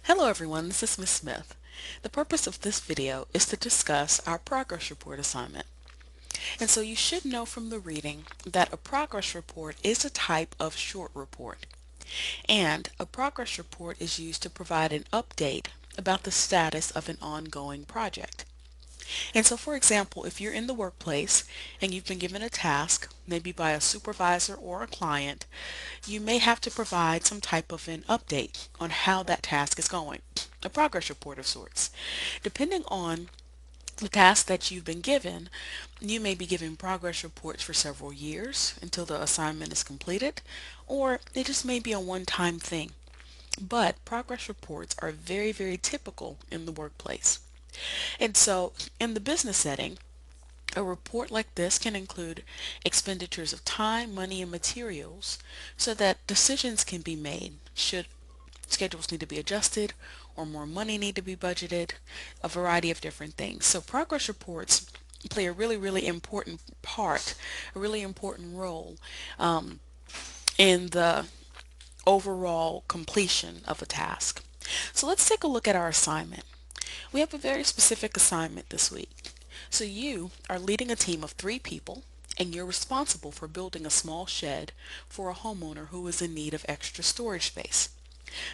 Hello everyone, this is Ms. Smith. The purpose of this video is to discuss our progress report assignment. And so you should know from the reading that a progress report is a type of short report. And a progress report is used to provide an update about the status of an ongoing project. And so for example, if you're in the workplace and you've been given a task, maybe by a supervisor or a client, you may have to provide some type of an update on how that task is going, a progress report of sorts. Depending on the task that you've been given, you may be given progress reports for several years until the assignment is completed, or it just may be a one-time thing. But progress reports are very typical in the workplace. And so in the business setting, a report like this can include expenditures of time, money, and materials so that decisions can be made should schedules need to be adjusted or more money need to be budgeted, a variety of different things. So progress reports play a really important part, a really important role um, in the overall completion of a task. So let's take a look at our assignment. We have a very specific assignment this week. So you are leading a team of 3 people and you're responsible for building a small shed for a homeowner who is in need of extra storage space.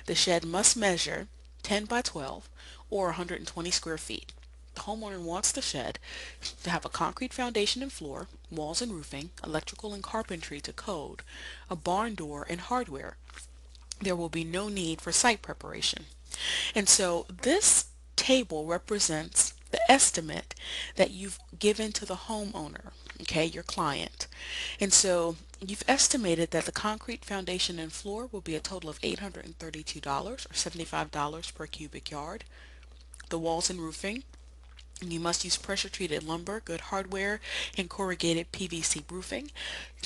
The shed must measure 10 by 12 or 120 square feet. The homeowner wants the shed to have a concrete foundation and floor, walls and roofing, electrical and carpentry to code, a barn door and hardware. There will be no need for site preparation. And so this table represents the estimate that you've given to the homeowner, okay, your client. And so you've estimated that the concrete foundation and floor will be a total of $832 or $75 per cubic yard. The walls and roofing, you must use pressure treated lumber, good hardware, and corrugated PVC roofing.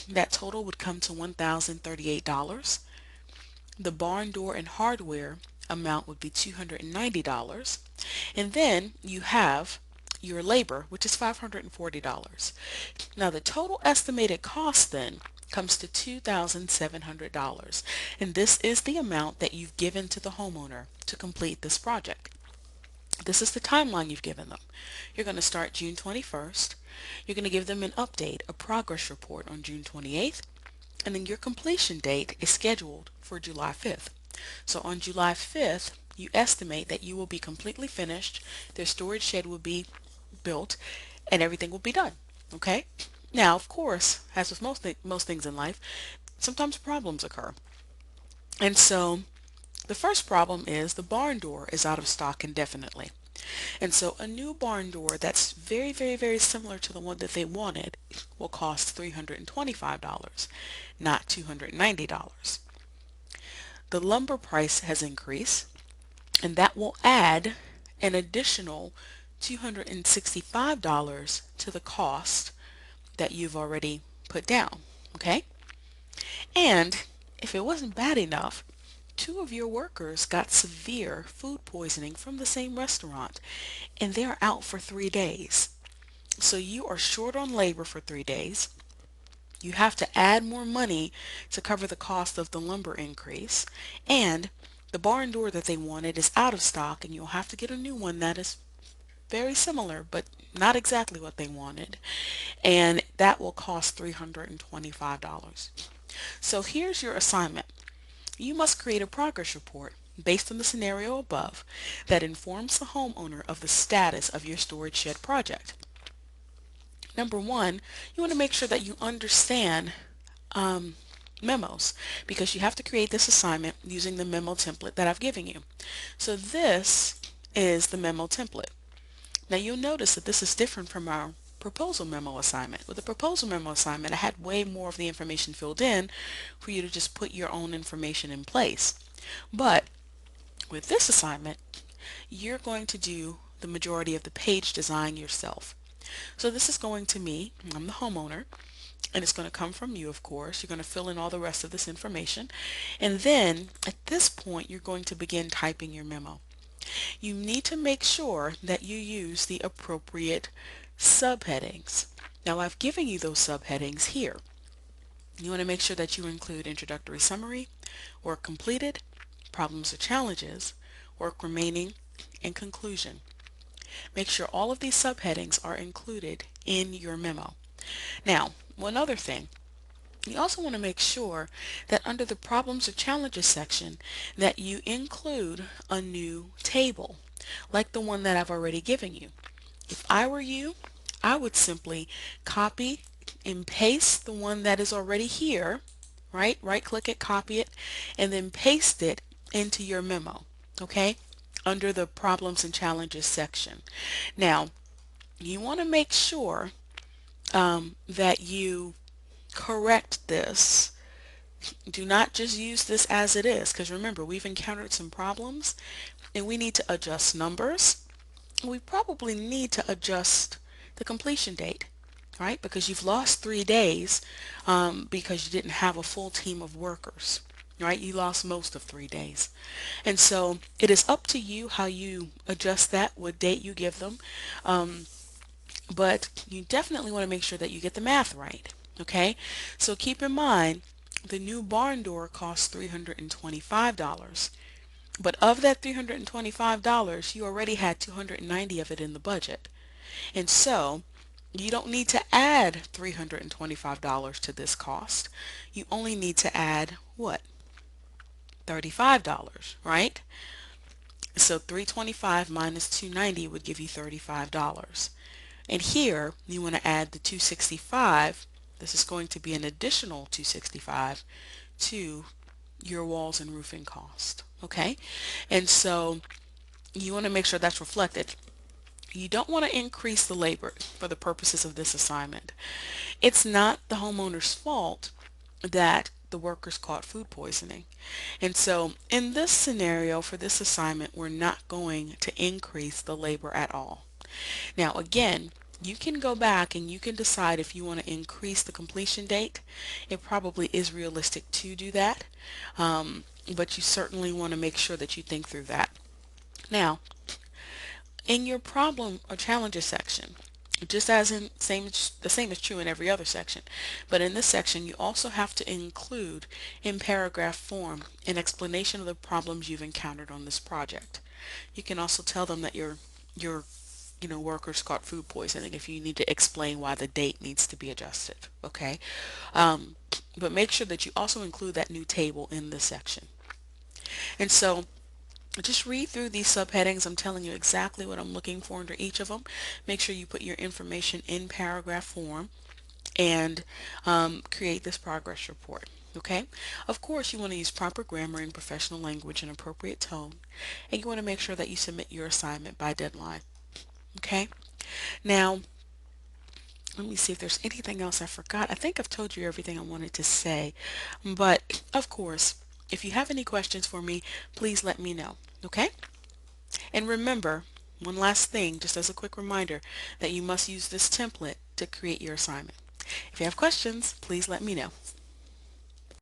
That total would come to $1,038. The barn door and hardware amount would be $290. And then you have your labor, which is $540. Now the total estimated cost then comes to $2,700. And this is the amount that you've given to the homeowner to complete this project. This is the timeline you've given them. You're going to start June 21st. You're going to give them an update, a progress report on June 28th. And then your completion date is scheduled for July 5th. So on July 5th, you estimate that you will be completely finished, their storage shed will be built, and everything will be done. Okay? Now, of course, as with most things in life, sometimes problems occur. And so the first problem is the barn door is out of stock indefinitely. And so a new barn door that's very similar to the one that they wanted will cost $325, not $290. The lumber price has increased, and that will add an additional $265 to the cost that you've already put down, okay? And if it wasn't bad enough, 2 of your workers got severe food poisoning from the same restaurant, and they're out for 3 days. So you are short on labor for 3 days. You have to add more money to cover the cost of the lumber increase, and the barn door that they wanted is out of stock, and you'll have to get a new one that is very similar but not exactly what they wanted, and that will cost $325. So here's your assignment. You must create a progress report based on the scenario above that informs the homeowner of the status of your storage shed project. Number one, you want to make sure that you understand memos, because you have to create this assignment using the memo template that I've given you. So this is the memo template. Now you'll notice that this is different from our proposal memo assignment. With the proposal memo assignment, I had way more of the information filled in for you to just put your own information in place. But with this assignment, you're going to do the majority of the page design yourself. So this is going to me, I'm the homeowner, and it's going to come from you, of course. You're going to fill in all the rest of this information. And then at this point, you're going to begin typing your memo. You need to make sure that you use the appropriate subheadings. Now I've given you those subheadings here. You want to make sure that you include introductory summary, work completed, problems or challenges, work remaining, and conclusion. Make sure all of these subheadings are included in your memo. Now, one other thing, you also want to make sure that under the problems or challenges section that you include a new table, like the one that I've already given you. If I were you, I would simply copy and paste the one that is already here, right? Right click it, copy it, and then paste it into your memo, okay? Under the problems and challenges section. Now, you want to make sure that you correct this. Do not just use this as it is, because remember, we've encountered some problems and we need to adjust numbers. We probably need to adjust the completion date, right? Because you've lost 3 days because you didn't have a full team of workers, right? You lost most of 3 days. And so it is up to you how you adjust that, what date you give them. But you definitely want to make sure that you get the math right, okay? So keep in mind, the new barn door costs $325. But of that $325, you already had 290 of it in the budget. And so you don't need to add $325 to this cost. You only need to add what? $35, right? So 325 minus 290 would give you $35. And here you want to add the 265. This is going to be an additional 265 to your walls and roofing cost. Okay? And so you want to make sure that's reflected. You don't want to increase the labor for the purposes of this assignment. It's not the homeowner's fault that the workers caught food poisoning. And so in this scenario for this assignment, we're not going to increase the labor at all. Now again, you can go back and you can decide if you want to increase the completion date. It probably is realistic to do that, but you certainly want to make sure that you think through that. Now, in your problem or challenges section, just as in the same is true in every other section, but in this section you also have to include in paragraph form an explanation of the problems you've encountered on this project. You can also tell them that your workers caught food poisoning if you need to explain why the date needs to be adjusted, okay? But make sure that you also include that new table in this section. And so just read through these subheadings. I'm telling you exactly what I'm looking for under each of them. Make sure you put your information in paragraph form and create this progress report. Okay? Of course, you want to use proper grammar and professional language and appropriate tone. And you want to make sure that you submit your assignment by deadline. Okay? Now, let me see if there's anything else I forgot. I think I've told you everything I wanted to say. But, of course, if you have any questions for me, please let me know. Okay? And remember, one last thing, just as a quick reminder, that you must use this template to create your assignment. If you have questions, please let me know.